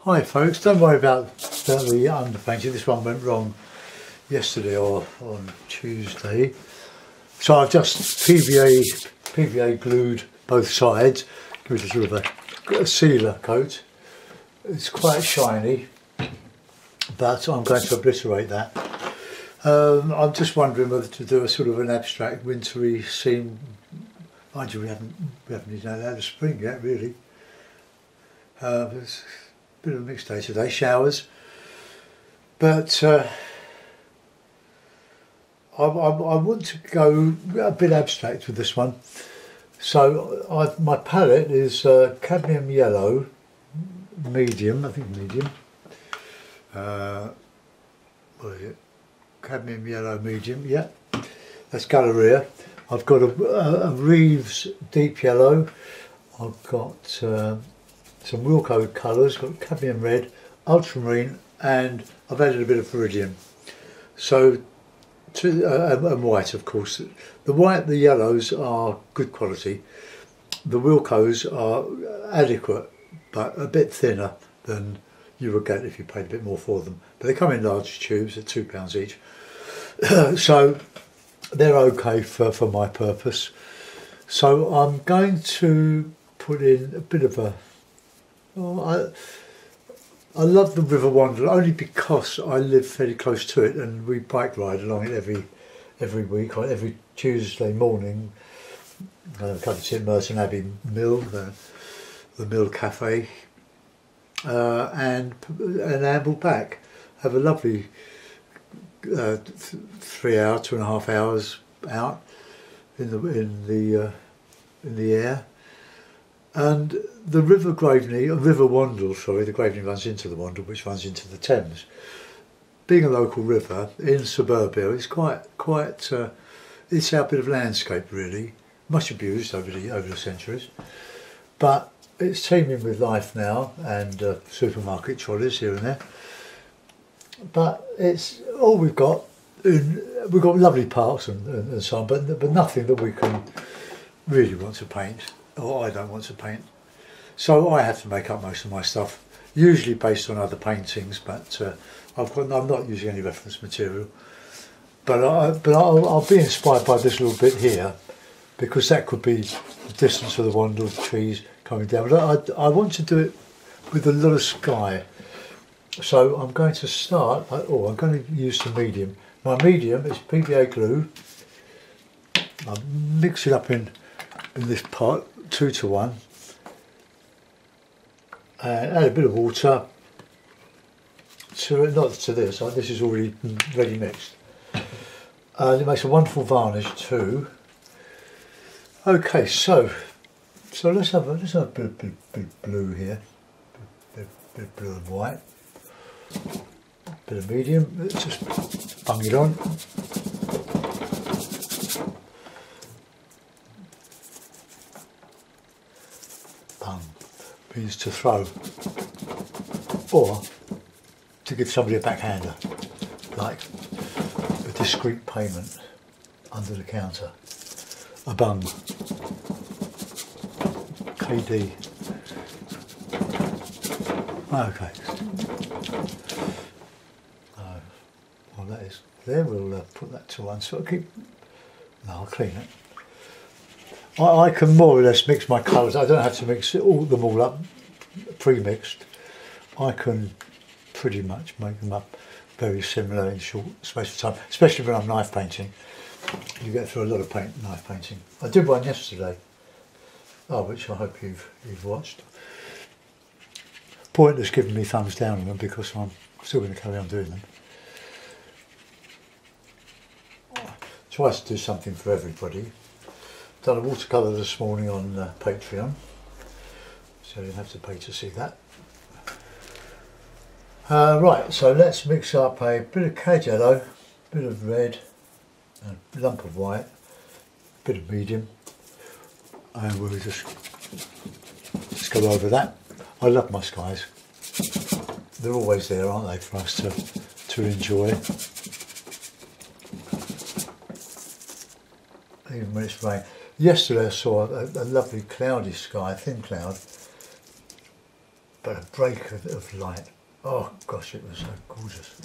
Hi folks, don't worry about the underpainting. This one went wrong yesterday or on Tuesday. So I've just PVA glued both sides, give it a sort of a sealer coat. It's quite shiny, but I'm going to obliterate that. I'm just wondering whether to do a sort of an abstract wintry scene. Mind you, we haven't even had a spring yet, really. It's a bit of a mixed day today, showers. But I want to go a bit abstract with this one. So my palette is cadmium yellow, medium, I think medium. What is it? Cadmium yellow medium, yeah. That's Galleria. I've got a Reeves deep yellow. I've got some Wilco colours, got cadmium red, ultramarine, and I've added a bit of viridian. So, and white, of course. The white, the yellows are good quality. The Wilcos are adequate, but a bit thinner than you would get if you paid a bit more for them. But they come in large tubes at £2 each. So they're okay for my purpose. So I'm going to put in a bit of a... I love the River Wandle only because I live fairly close to it, and we bike ride along it every week, or every Tuesday morning. Come to St Merton Abbey Mill, the Mill Cafe, and amble back. Have a lovely 3 hour, 2.5 hours out in the air. And the River Wandle, sorry, the Graveney runs into the Wandle, which runs into the Thames. Being a local river in suburbia, it's it's our bit of landscape really, much abused over the centuries, but it's teeming with life now, and supermarket trolleys here and there. But it's all we've got. We've got lovely parks and so on, but nothing that we can really want to paint. Or I don't want to paint, so I have to make up most of my stuff, usually based on other paintings. But I'm not using any reference material. But I'll be inspired by this little bit here, because that could be the distance of the Wandle trees coming down. But I want to do it with a lot of sky. So I'm going to start. I'm going to use some medium. My medium is PVA glue. I'll mix it up in this pot. 2 to 1, and add a bit of water to not to this. This is already ready mixed. It makes a wonderful varnish too. Okay, so let's have a bit of blue here, bit of blue and white, bit of medium. Let's just bung it on. Means to throw, or to give somebody a backhander, like a discreet payment under the counter, a bung, KD. Okay. Well, that is there. We'll put that to one. So I'll clean it. I can more or less mix my colours. I don't have to mix them all up pre-mixed. I can pretty much make them up very similar in short space of time, especially when I'm knife painting. You get through a lot of knife painting. I did one yesterday, which I hope you've watched. Pointless giving me thumbs down on them, because I'm still going to carry on doing them. Try to do something for everybody. Done a watercolour this morning on Patreon, so you have to pay to see that. Right, so let's mix up a bit of cad yellow, a bit of red, a lump of white, a bit of medium, and we'll just go over that. I love my skies. They're always there, aren't they, for us to enjoy, even when it's rain. Yesterday I saw a lovely cloudy sky, thin cloud, but a break of light. Oh gosh, it was so gorgeous.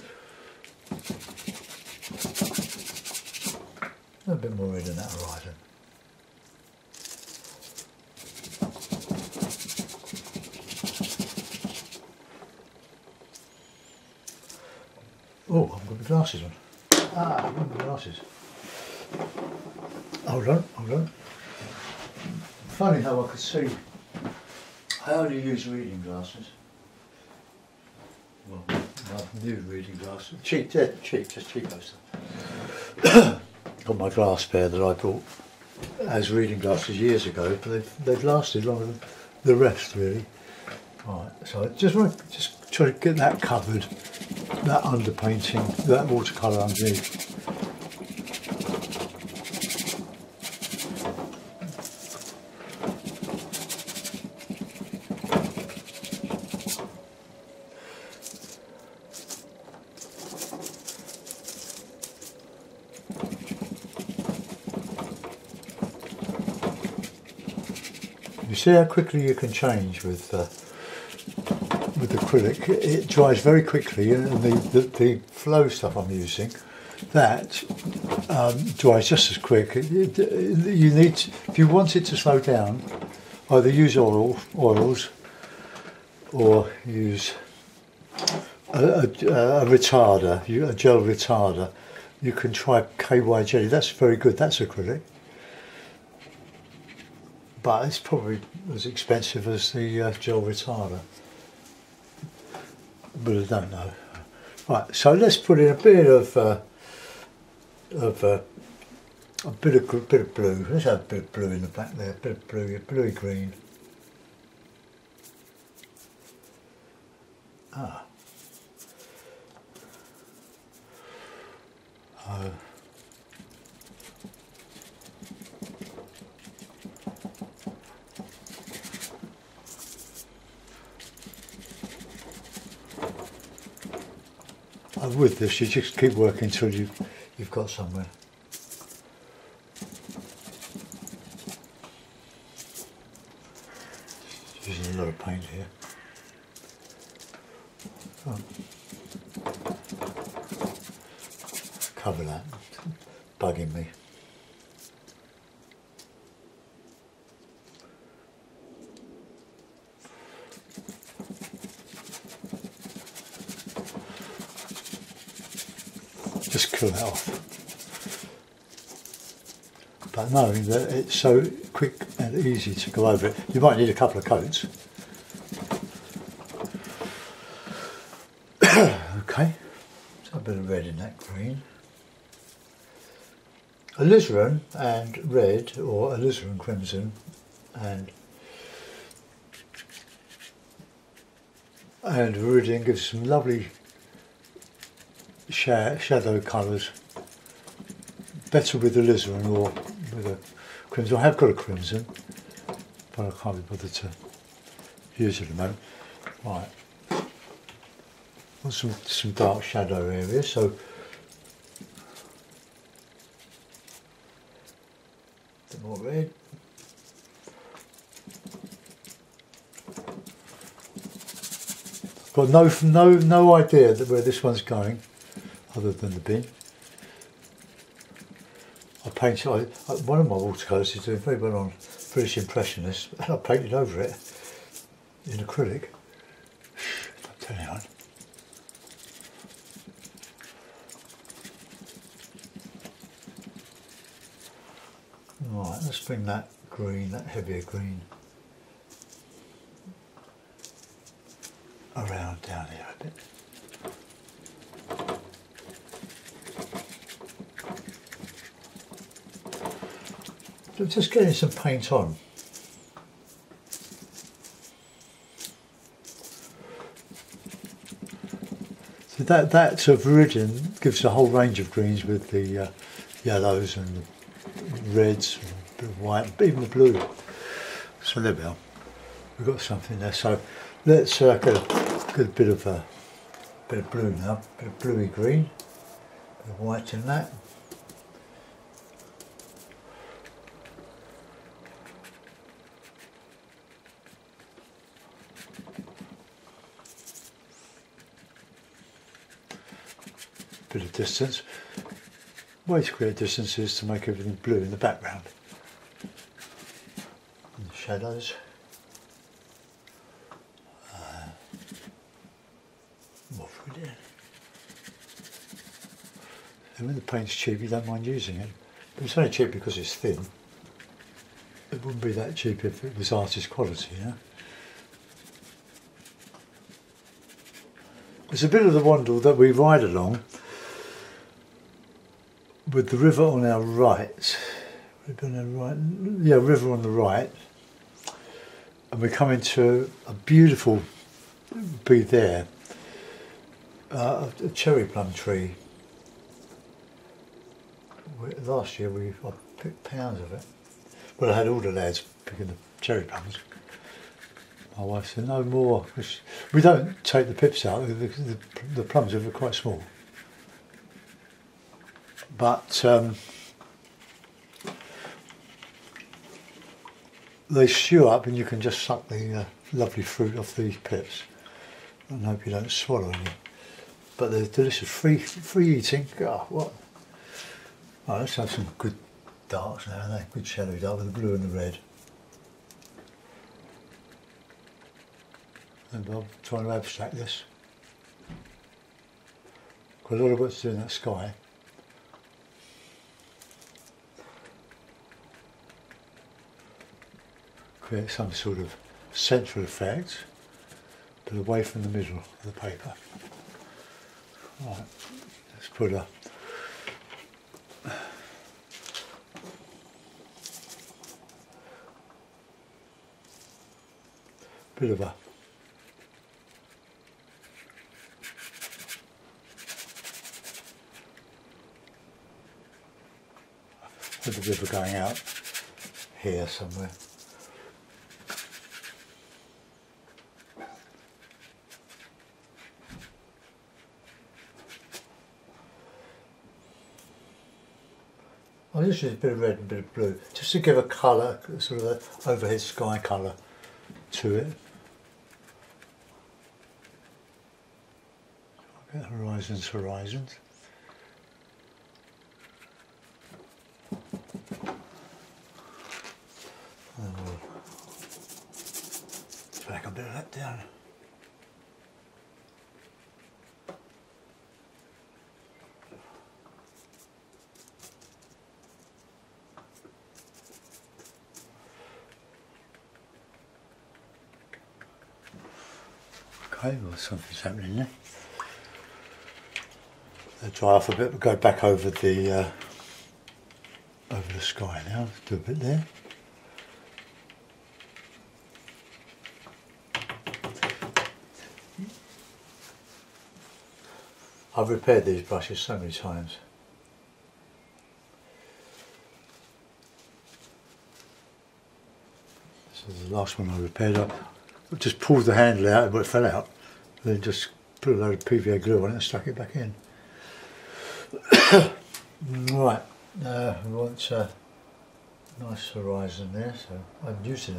A bit more red in that horizon. Oh, I've got my glasses on. Ah, I've got my glasses. Hold on. Funny how I could see. I only use reading glasses. Well, I've new reading glasses. Cheap, just cheap stuff. Got my glass pair that I bought as reading glasses years ago, but they've lasted longer than the rest, really. Right, so I just want to try to get that covered, that underpainting, that watercolour underneath. You see how quickly you can change with acrylic. It dries very quickly, and the flow stuff I'm using, that dries just as quick. You need, if you want it to slow down, either use oils or use a retarder, a gel retarder. You can try KY jelly. That's very good. That's acrylic. But it's probably as expensive as the gel retarder, but I don't know. Right, so let's put in a bit of bit of blue. Let's have a bit of blue in the back there. A bit of bluey green. Ah. With this, you just keep working until you've got somewhere. Using a lot of paint here. Oh. Cover that, bugging me. Just kill that off. But knowing that it's so quick and easy to go over it, you might need a couple of coats. Okay, so a bit of red in that green. Alizarin and red, or alizarin crimson and viridian gives some lovely shadow colours. Better with alizarin or with a crimson. I have got a crimson, but I can't be bothered to use it at the moment. Right, want some dark shadow areas, so a bit more red. Got no idea that where this one's going, other than the bin. I painted, one of my watercolours is doing very well on British Impressionists, and I painted over it in acrylic. Don't tell anyone. Right, let's bring that green, that heavier green, around down here a bit. So just getting some paint on. So that viridian gives a whole range of greens with the yellows and the reds, and a bit of white, even the blue. So there we are. We've got something there. So let's get a bit of blue now, a bit of bluey green, a bit of white in that. bit of distance. Way to create distance is to make everything blue in the background. And the shadows. More for it in. And when the paint's cheap, you don't mind using it. But it's only cheap because it's thin. It wouldn't be that cheap if it was artist quality, you know. There's a bit of the Wandle that we ride along with the river on our right. Yeah, river on the right. And we come into a beautiful, be there, a cherry plum tree. Last year I picked pounds of it. Well, I had all the lads picking the cherry plums. My wife said, no more. We don't take the pips out, the plums are quite small. But they stew up and you can just suck the lovely fruit off these pips. I hope you don't swallow any. But they're delicious, free eating. Oh, what? Oh, let's have some good darks now, aren't they? Good shadowy dark with the blue and the red. And I'm trying to abstract this. Got a lot of work to do in that sky. Create some sort of central effect, but away from the middle of the paper. Right, let's put a bit of a with the river going out here somewhere. I'll just use a bit of red and a bit of blue, just to give a colour, sort of an overhead sky colour to it. I'll get horizons. And we'll drag a bit of that down. Okay, well, something's happening there. They'll dry off a bit. We'll go back over the sky now. Do a bit there. I've repaired these brushes so many times. This is the last one I repaired. I just pulled the handle out and it fell out. Then just put a load of PVA glue on it and stuck it back in. Right, we want a nice horizon there, so I'm using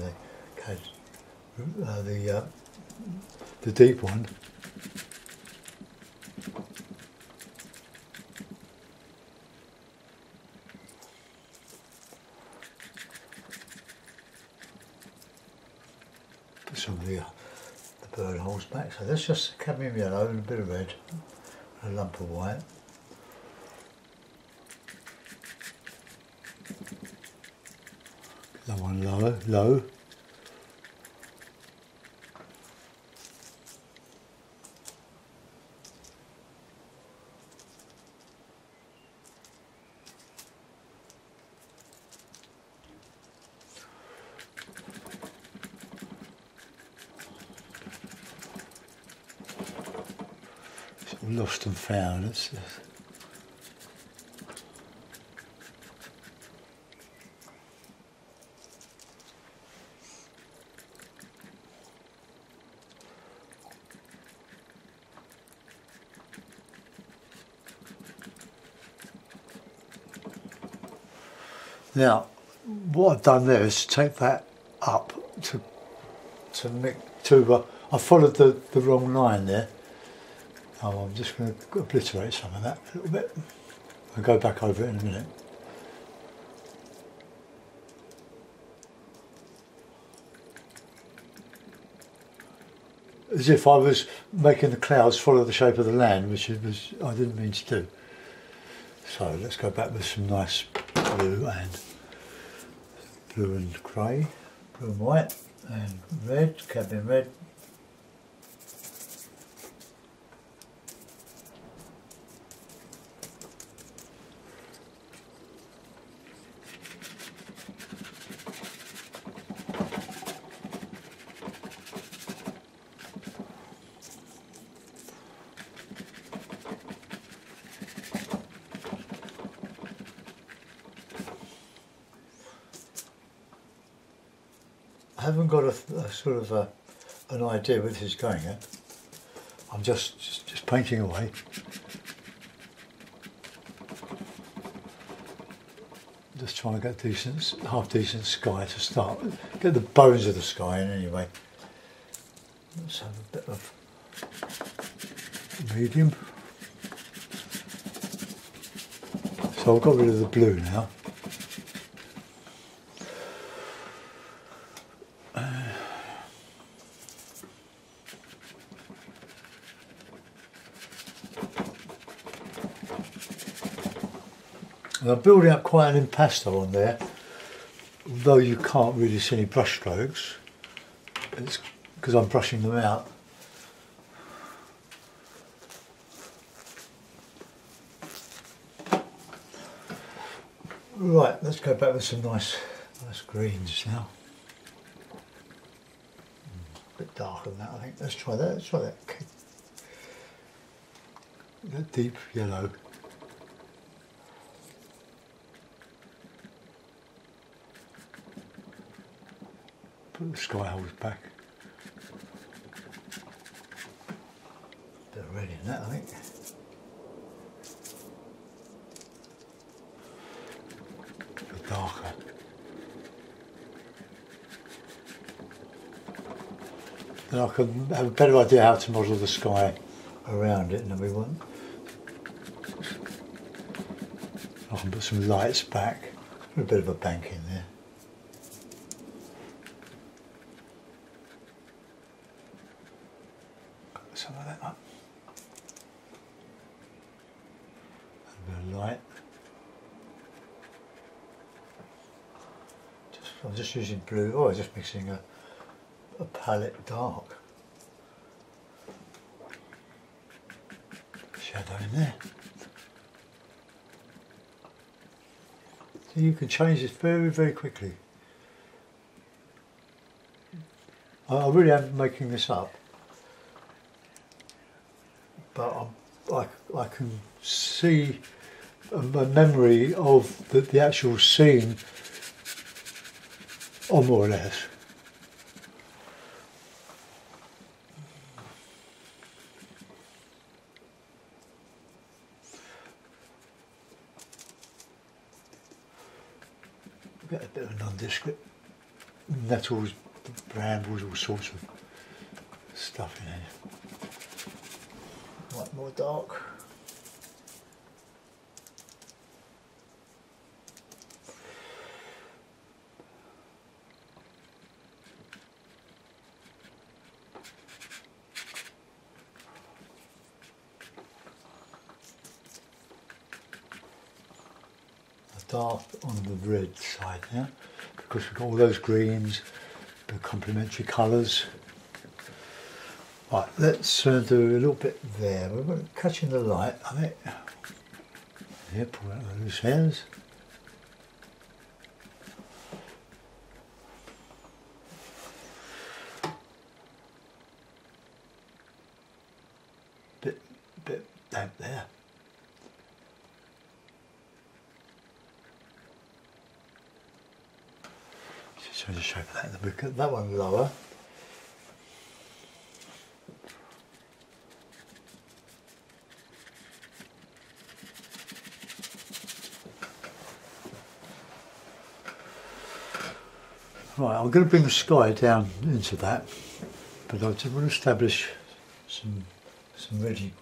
the deep one. Put some of the bird holes back. So that's just cadmium yellow and a bit of red, and a lump of white. That one low. Lost and found. It's now, what I've done there is take that up I followed the wrong line there. Oh, I'm just going to obliterate some of that a little bit. I'll go back over it in a minute. As if I was making the clouds follow the shape of the land, which I didn't mean to do. So let's go back with some nice blue and grey, blue and white, and red, cabin red. I haven't got a sort of an idea where this is going yet. I'm just painting away. Just trying to get decent, half decent sky to start. Get the bones of the sky in anyway. Let's have a bit of medium. So I've got rid of the blue now. And I'm building up quite an impasto on there, although you can't really see any brush strokes. It's because I'm brushing them out. Right, let's go back with some nice greens now. A bit darker than that, I think. Let's try that. Let's try that. That deep yellow. Put the sky holes back. Bit of red in that, I think. A bit darker. Then I can have a better idea how to model the sky around it, and then we want. I can put some lights back. A bit of a bank in there. Some of that up. A bit of light. I'm just using blue. Oh, I'm just mixing a palette dark. Shadow in there. So you can change this very, very quickly. I really am making this up. But I can see a memory of the actual scene, or more or less. Get a bit of nondescript nettles, brambles, all sorts of stuff in here. Like more dark. Dark on the red side now, because we've got all those greens, the complementary colours. Right, let's do a little bit there. We're catching the light, I think. Yeah, pull out the loose hairs. Bit damp there. Just change the shape of that. Then we get that one lower. Right, I'm going to bring the sky down into that, but I just want to establish some ready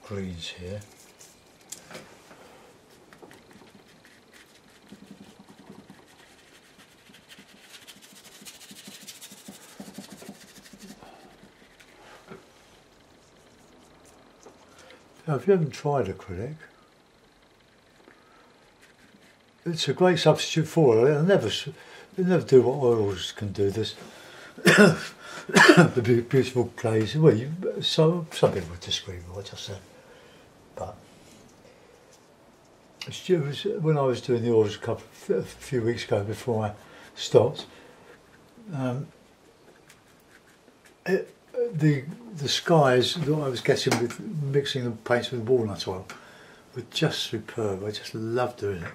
greens here. Now, if you haven't tried acrylic, it's a great substitute for it. It'll never do what oils can do. This the beautiful glaze. Well, some people would disagree with what I just said, but it was when I was doing the oils a few weeks ago before I stopped. The skies that I was getting with mixing the paints with walnut oil were just superb. I just loved doing it.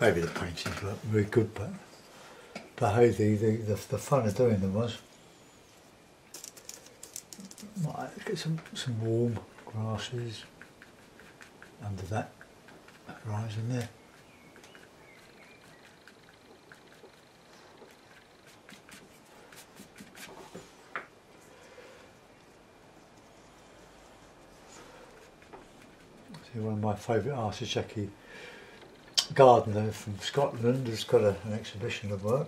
Maybe the paintings weren't very good, but hey, the fun of doing them was. Might get some warm grasses under that horizon there. One of my favourite artists, Jackie Gardner from Scotland, has got an exhibition of work.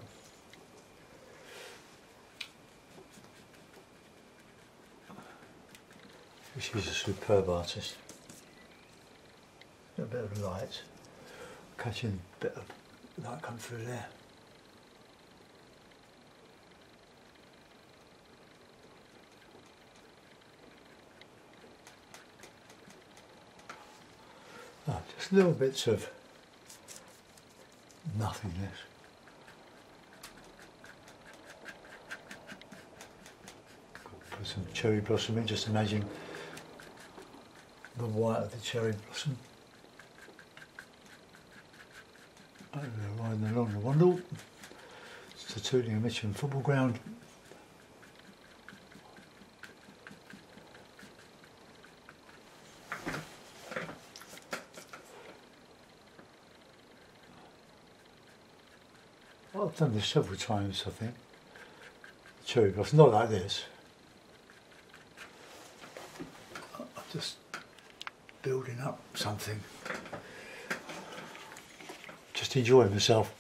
She's a superb artist. A bit of light, catching a bit of light come through there. Oh, just little bits of nothingness. Put some cherry blossom in, just imagine the white of the cherry blossom. And they're riding along the Wandle. It's the Tooting and Mitcham football ground. I've done this several times, I think. Cherry blossom, not like this. I'm just building up something. Just enjoying myself.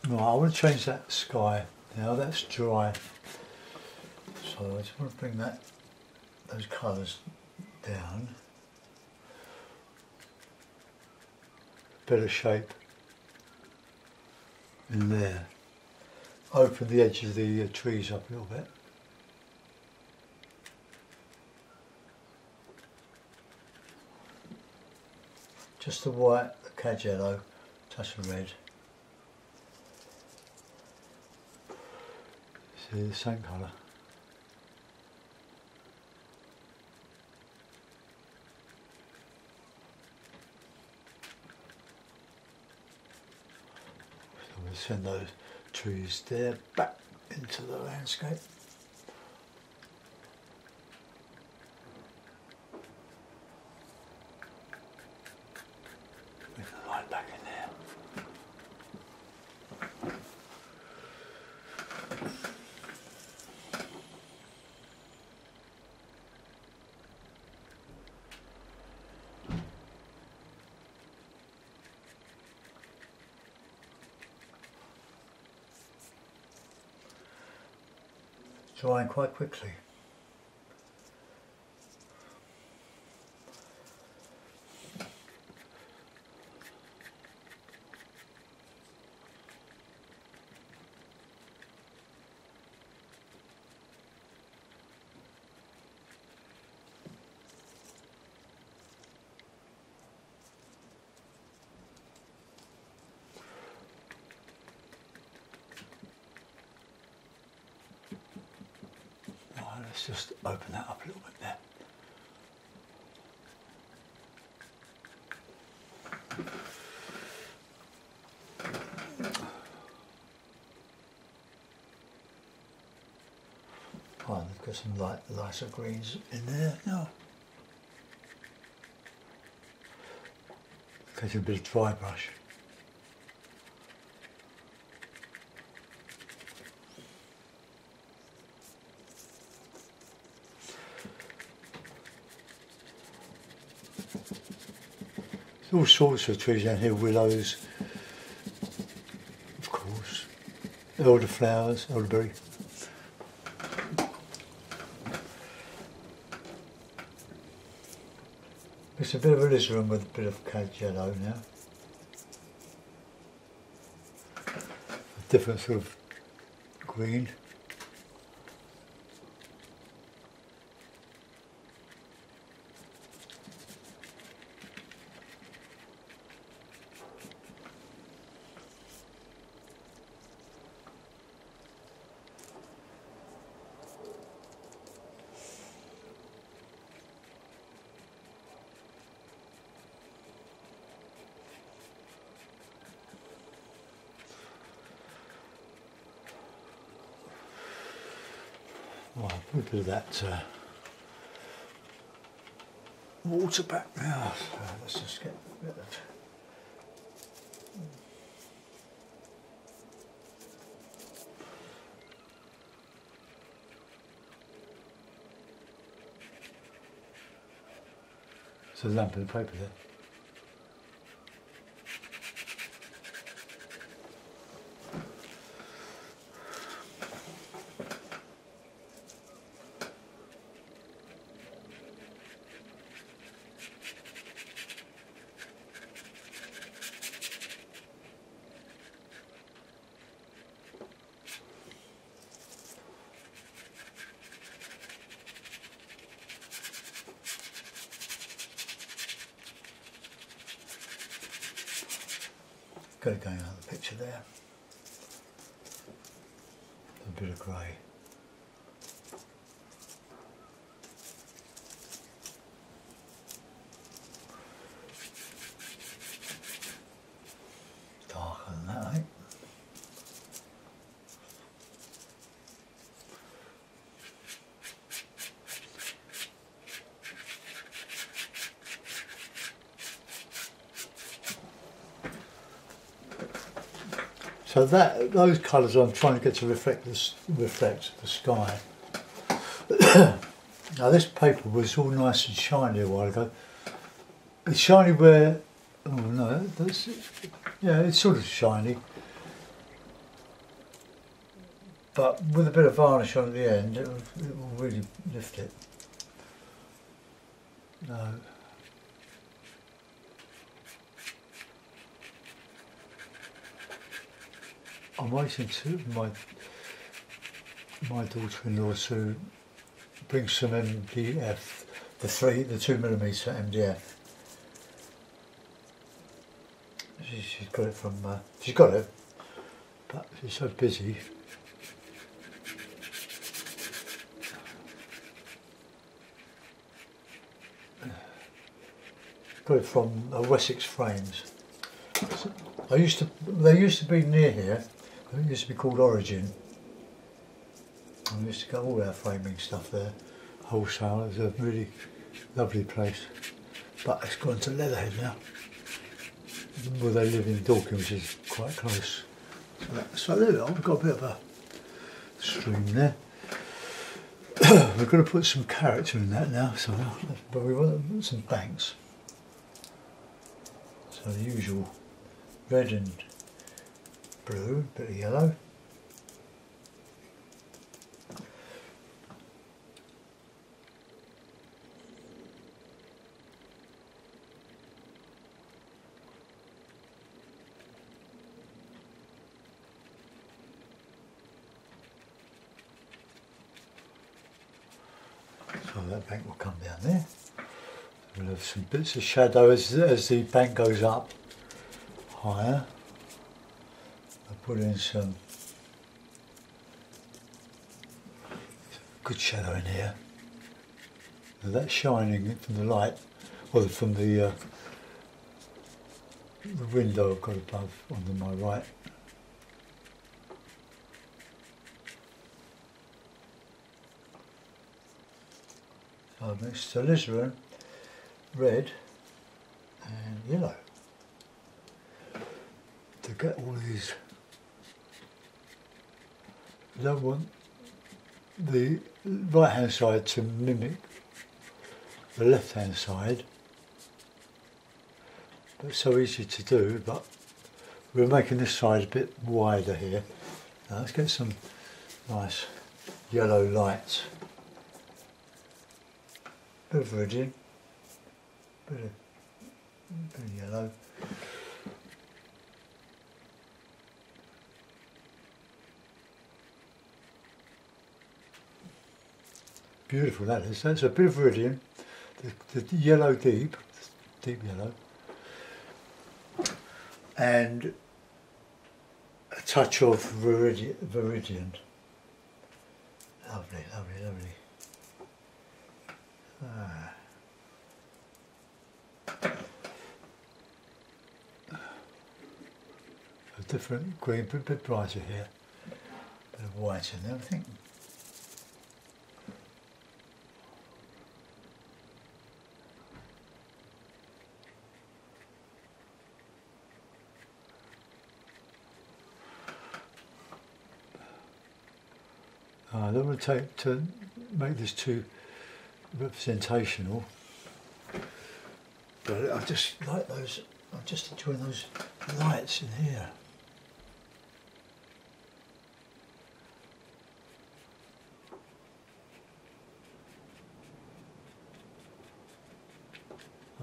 Right, I want to change that sky now. That's dry, so I just want to bring those colours down. Better shape in there. Open the edge of the trees up a little bit. Just the white, the cad yellow, touch of red. See, the same colour. So we'll send those trees there back into the landscape. With the light back in there. Drying quite quickly. Let's just open that up a little bit there. Oh, they've got some lighter greens in there now. Getting a bit of dry brush. There's all sorts of trees down here, willows, of course, elderflowers, elderberry. It's a bit of a alizarin with a bit of cage yellow now. A different sort of green. Right, we'll do that water back now. So let's just get a bit of. There's a lump in the paper there. Got it going out of the picture there. A bit of grey. Darker than that, eh? So those colours I'm trying to get to reflect the sky. Now this paper was all nice and shiny a while ago. It's shiny where, oh no, that's, yeah, it's sort of shiny. But with a bit of varnish on at the end, it will really lift it. No. I'm waiting to my daughter-in-law to bring some MDF, the 2mm MDF. She's got it from. She's got it, but she's so busy. Got it from Wessex Frames. They used to be near here. It used to be called Origin. I used to get all our framing stuff there, wholesale. It was a really lovely place. But it's gone to Leatherhead now. Well, they live in Dorking, which is quite close. So there we are, we've got a bit of a stream there. We're going to put some character in that now, so, but we want some banks. So the usual red and blue, bit of yellow. So that bank will come down there. We'll have some bits of shadow as the bank goes up higher. I'll put in some good shadow in here. Now that's shining from the light, or from the window I've got above on my right. So I've mixed alizarin, red and yellow to get all these. I don't want the right hand side to mimic the left hand side, It's so easy to do, but we're making this side a bit wider here. Now let's get some nice yellow lights. Bit of viridian, bit of yellow. Beautiful that is. That's a bit of viridian, the yellow deep yellow, and a touch of viridian. Lovely, lovely, lovely. A different green, but a bit brighter here. A bit of white in there, I think. I don't want to make this too representational, but I just like those. I'm just enjoying those lights in here.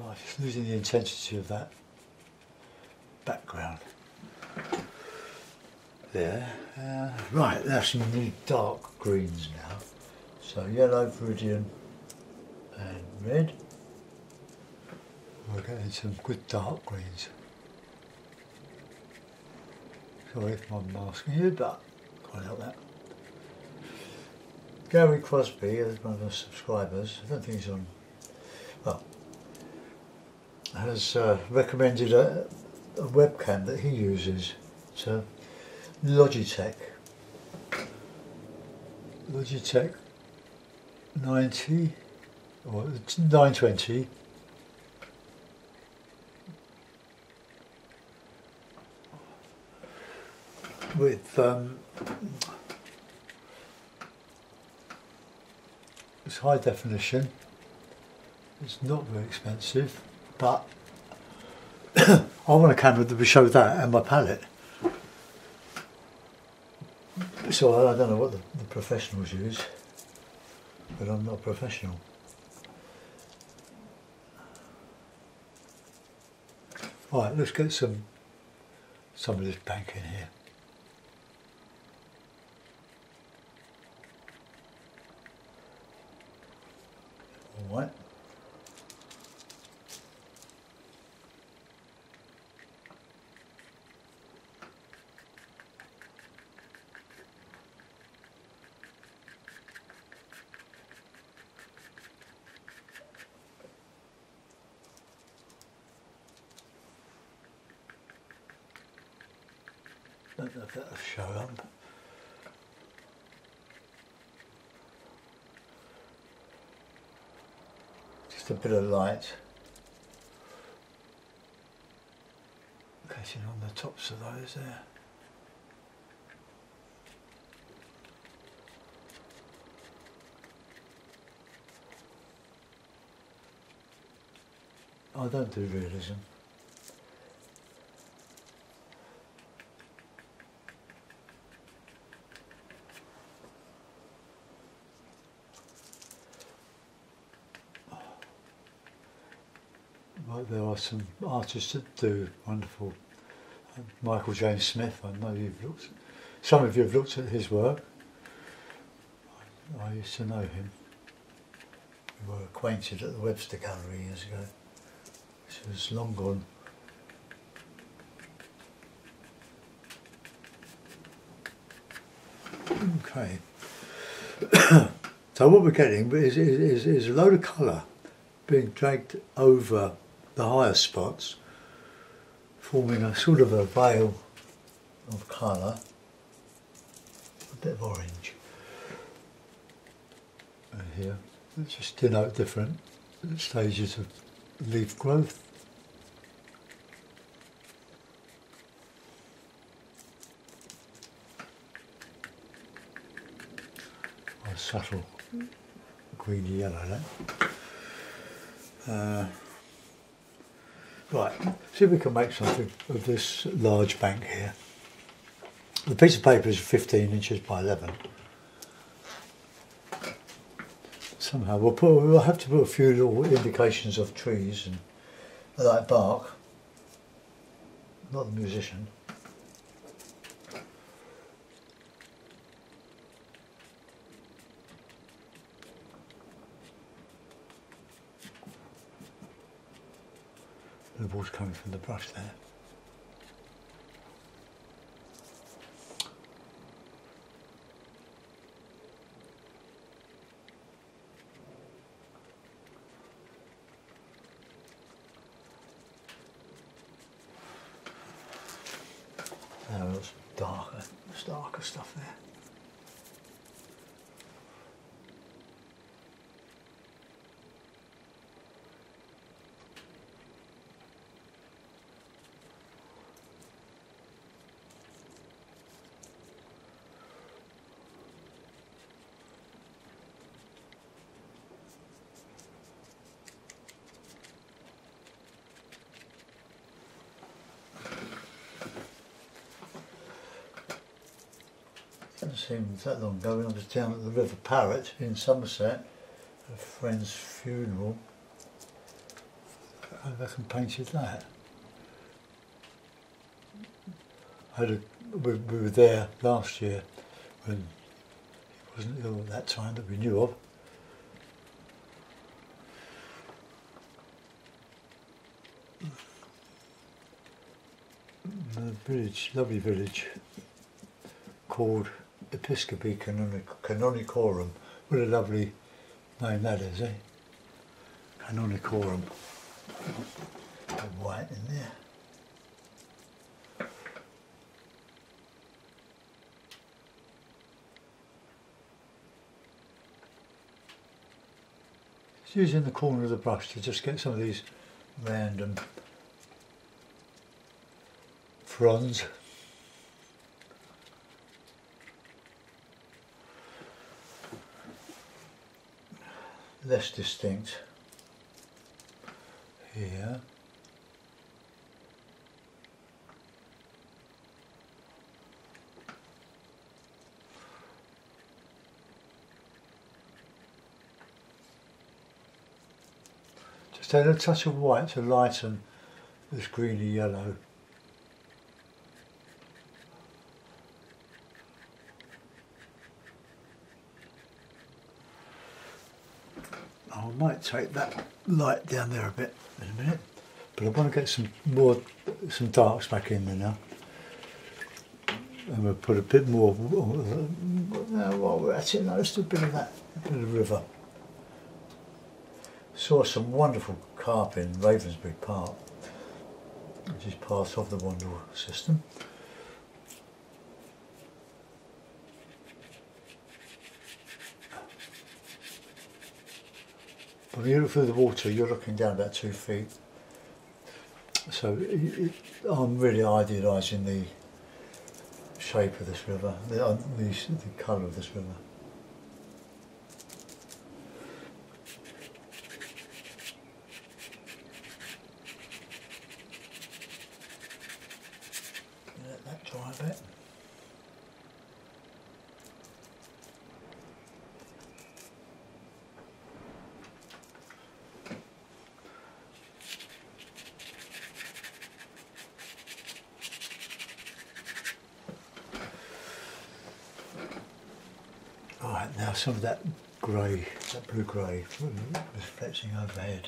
Oh, just losing the intensity of that background. There. Right, there's some really dark greens now. So yellow, viridian and red. We're getting some good dark greens. Sorry if I'm masking you, but can't help that. Gary Crosby is one of our subscribers. I don't think he's on. Well, has recommended a webcam that he uses. So Logitech 90 or 920 with it's high definition. It's not very expensive, but I want a camera that will show that and my palette. So I don't know what the professionals use, but I'm not a professional. Right, let's get some of this bank in here. All right. Don't know if that'll show up. Just a bit of light. Catching on the tops of those there. I don't do realism. Right, there are some artists that do wonderful. Michael James Smith, I know some of you have looked at his work. I used to know him. We were acquainted at the Webster Gallery years ago, which was long gone. Okay. So what we're getting is a load of colour being dragged over the higher spots, forming a sort of a veil of colour, a bit of orange. And here, just denote different stages of leaf growth. A subtle greeny yellow there. Right, see if we can make something of this large bank here. The piece of paper is 15 inches by 11. Somehow we'll have to put a few little indications of trees and like bark. Not the musician. The ball's coming from the brush there. Now there's darker stuff there. Doesn't seem that long ago when I was down at the River Parrot in Somerset, a friend's funeral. I reckon painted that. We were there last year when he wasn't ill at that time that we knew of. A village, lovely village called Episcopi Canonicorum. What a lovely name that is, eh? Canonicorum. Got white in there. Just using the corner of the brush to just get some of these random fronds. Less distinct here. Just add a touch of white to lighten this greeny yellow. I might take that light down there a bit in a minute, but I want to get some darks back in there now. And we'll put a bit more, while we're at it, noticed a bit of that, a bit of the river. Saw some wonderful carp in Ravensbury Park, which is part of the Wandle system. When you look through the water, you're looking down about 2 feet. So I'm really idealising the shape of this river, the colour of this river. Let that dry a bit. Right, now some of that grey, that blue grey, reflecting overhead.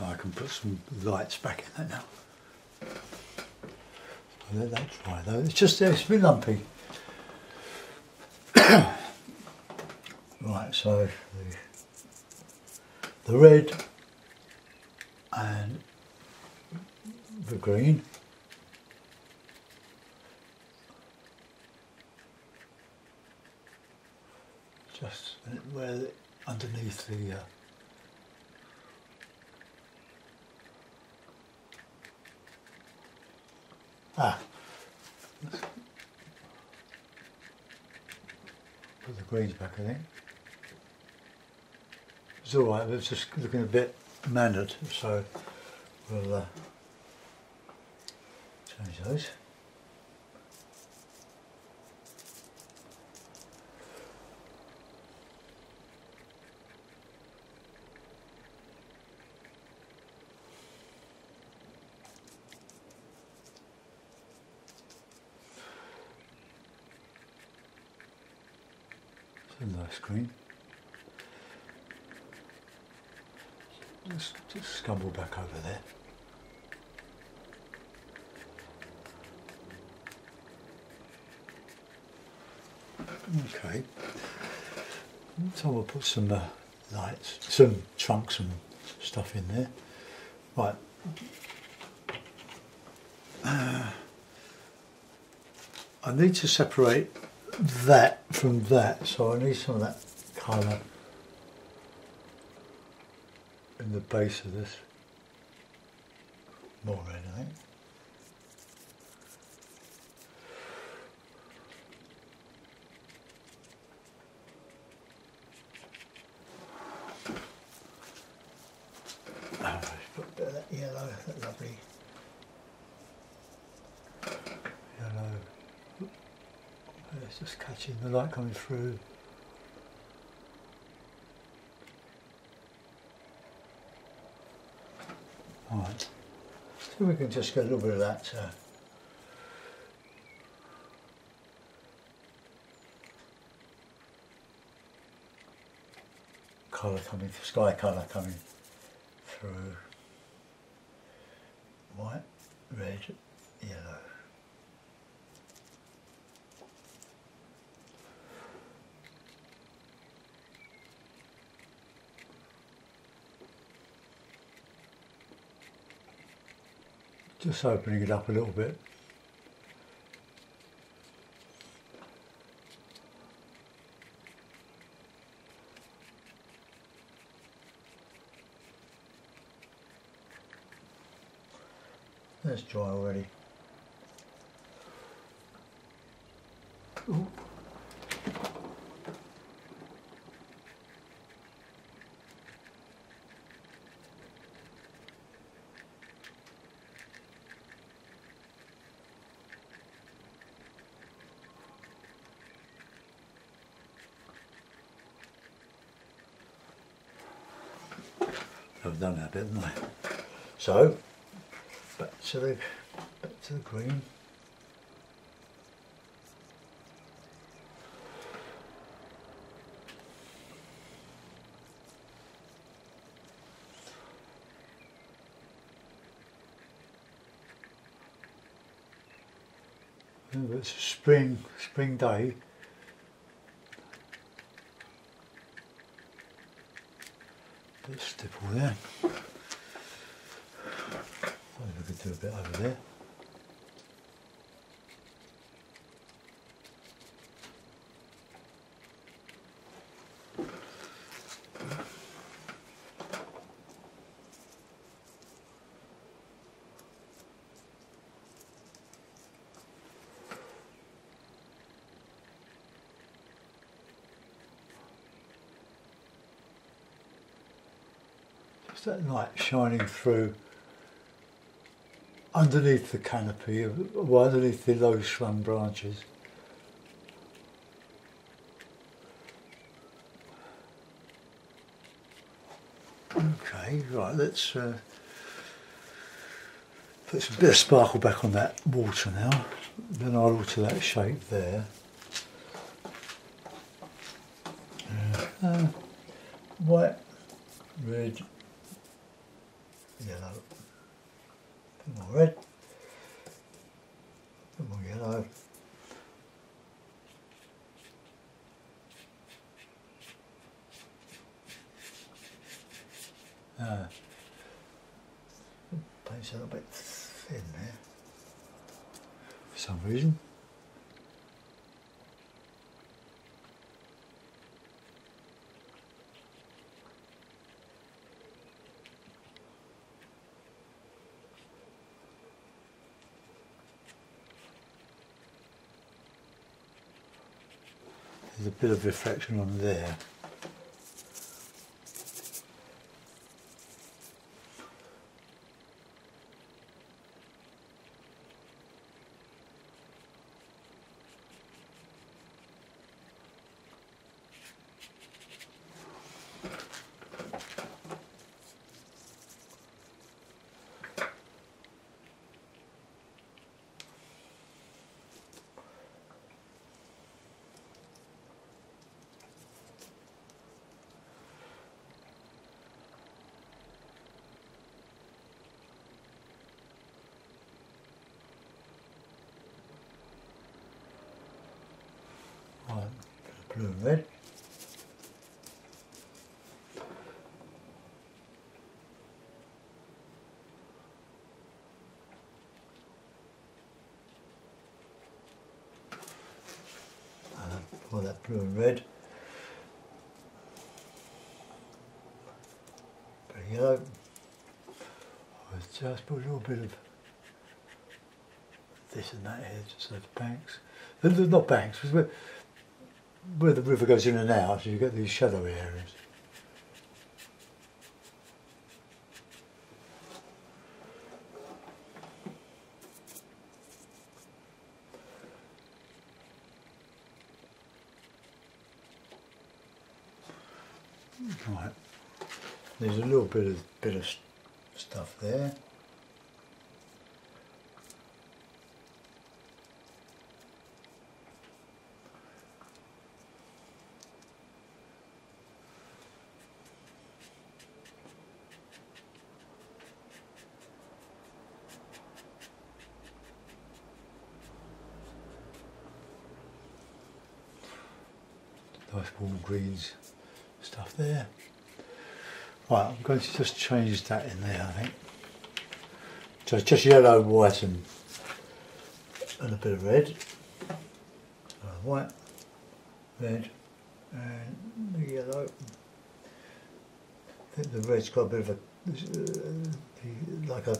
I can put some lights back in that now. I'll let that dry though. It's a bit lumpy. Right, so the red and the green. Just where underneath the put the greens back, I think. It's alright, but it's just looking a bit mannered, so we'll change those. It's a nice green. Just scumble back over there. Okay, so we'll put some lights, some trunks and stuff in there. Right. I need to separate that from that, so I need some of that colour in the base of this. More red, I think. Let's put a bit of that yellow, that lovely yellow. It's just catching the light coming through. Alright, so we can just get a little bit of that colour coming, sky colour coming through. White, red, yellow. Just opening it up a little bit. That's dry already. Ooh. I've done that bit, haven't I? So, back to the green. Oh, it's a spring day. Bit of stipple there. Maybe we could do a bit over there. Just that light shining through underneath the canopy, or underneath the low shrub branches. Okay, right, let's put some bit of sparkle back on that water now. Then I'll alter that shape there. White, red, yellow. A bit more red, a bit more yellow. It's a little bit thin there for some reason. There's a bit of reflection on there. Right, blue and red. Pour that blue and red. Bit of yellow. I'll just put a little bit of this and that here, just those banks. They're not banks, where the river goes in and out, so you get these shadowy areas. Right, there's a little bit of stuff there. Nice warm greens stuff there. Right, I'm going to just change that in there, I think. So it's just yellow, white and a bit of red. So white, red and the yellow. I think the red's got a bit of a, like a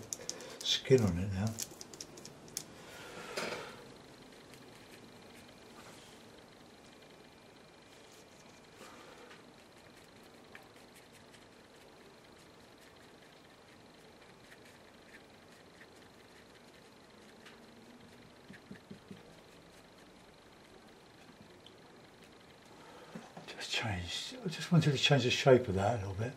skin on it now. I just wanted to change the shape of that a little bit.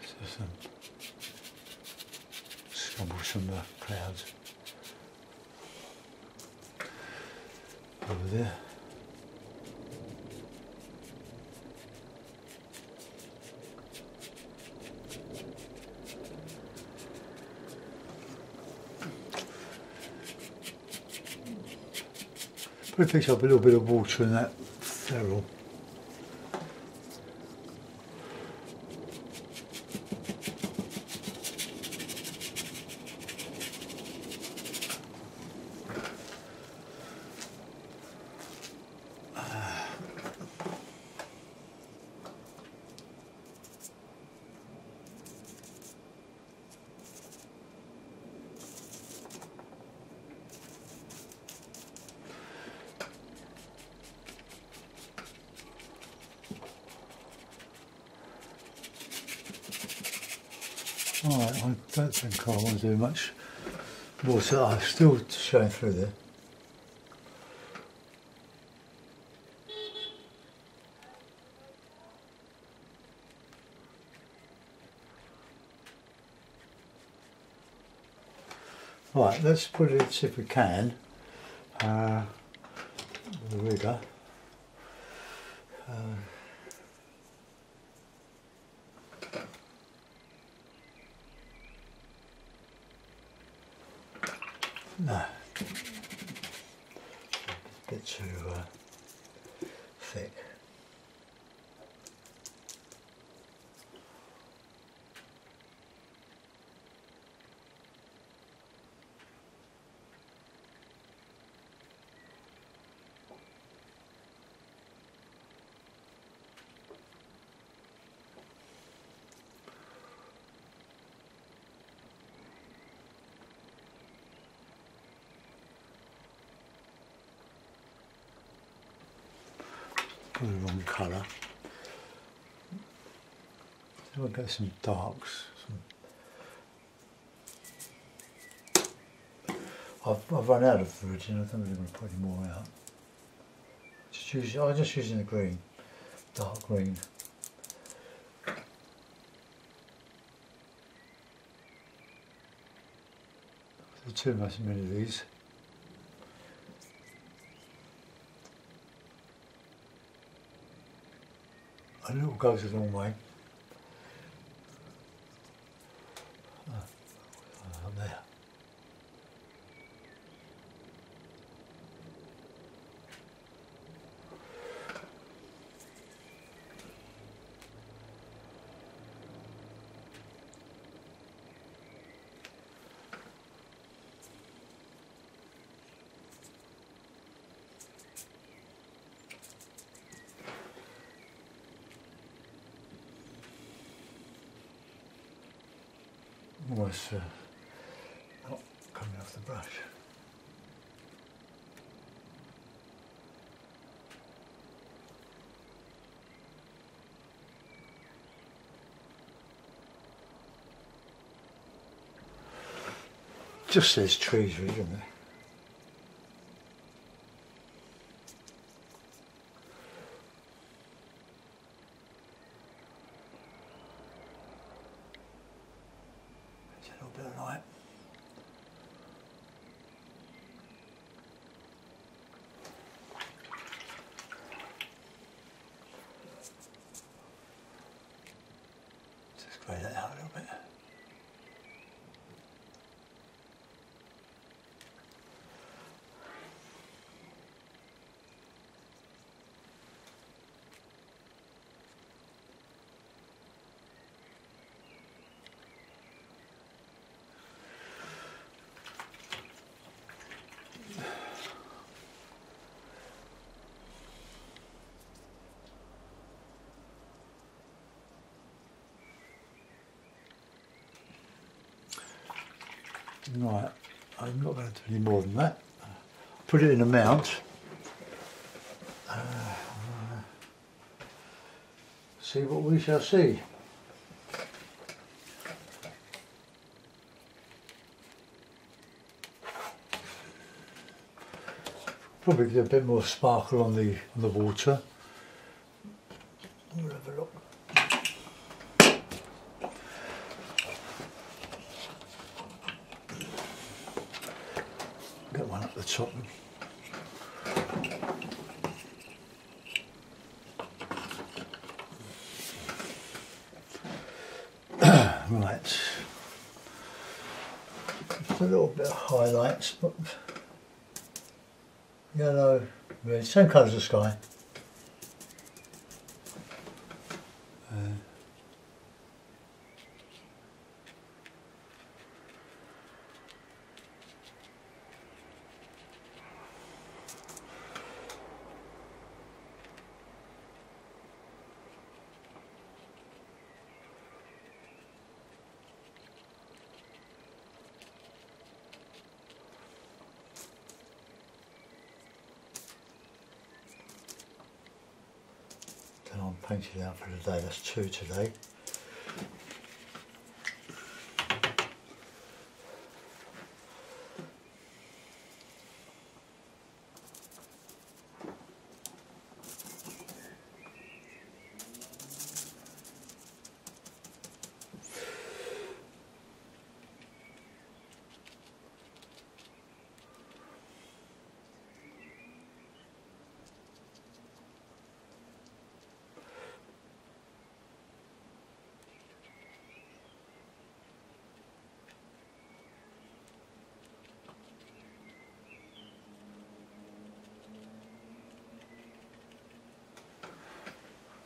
So some stumbles from the clouds over there. Probably picks up a little bit of water in that ferrule. Alright, I don't think I want to do much more, so I'm still showing through there. Right, let's put it, see if we can, the rigger. No. a bit too thick. The wrong colour. So we'll get some darks. I've run out of virgin. I don't really want to put any more out. I'm just using the green, dark green. There's too many of these. A little goes a long way. There. Almost not coming off the brush. Just says trees, really, doesn't it? A little bit of light. Just grey that out a little bit. Right, I'm not going to do any more than that. Put it in a mount. See what we shall see. Probably get a bit more sparkle on the water. We'll have a look. Get one up the top. Right. Just a little bit of highlights, but yellow, red, same colour as the sky. Then I'll paint it out for today. That's 2 today.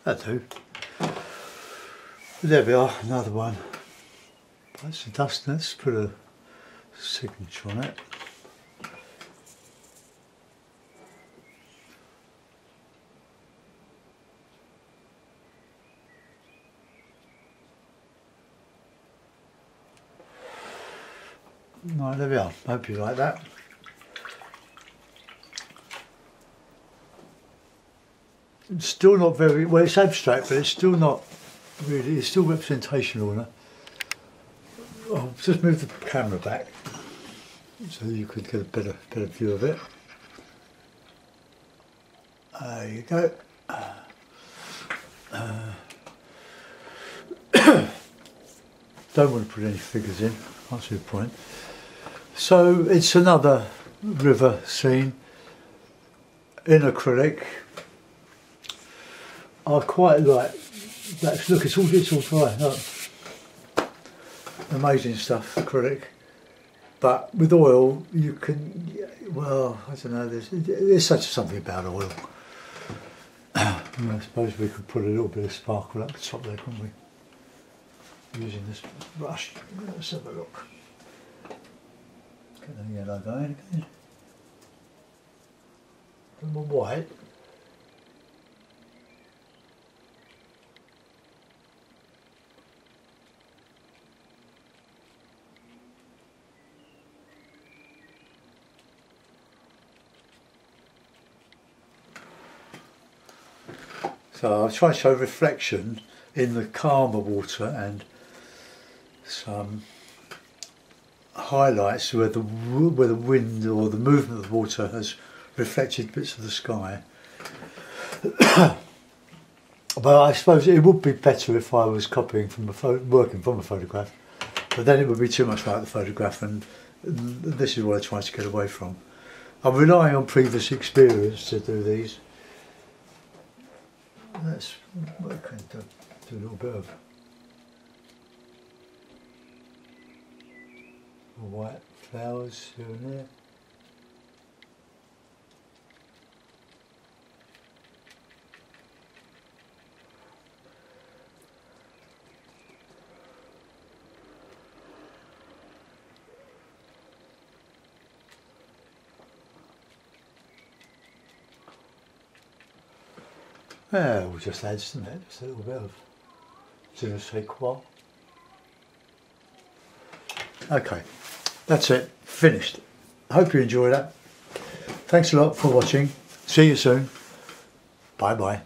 That'll do. There we are, another one. That's the dust. Let's put a signature on it. Right, there we are. Hope you like that. It's still not very well. It's abstract, but it's still not really. It's still representational. I'll just move the camera back so you could get a better view of it. There you go. Don't want to put any figures in. Can't see the point. So it's another river scene in acrylic. I quite like that. Look, it's all dry. Look. Amazing stuff, acrylic. But with oil, you can, well, I don't know. There's such something about oil. I suppose we could put a little bit of sparkle up the top there, couldn't we? Using this brush. Let's have a look. Get the yellow going again. A little more white. So I'll try to show reflection in the calmer water and some highlights where the wind or the movement of the water has reflected bits of the sky. But I suppose it would be better if I was copying from working from a photograph, but then it would be too much like the photograph, and this is what I try to get away from. I'm relying on previous experience to do these. Let's work and do a little bit of white flowers here and there. Yeah, we'll just add some, just a little bit of je ne sais quoi. Okay, that's it, finished. I hope you enjoyed that. Thanks a lot for watching. See you soon. Bye bye.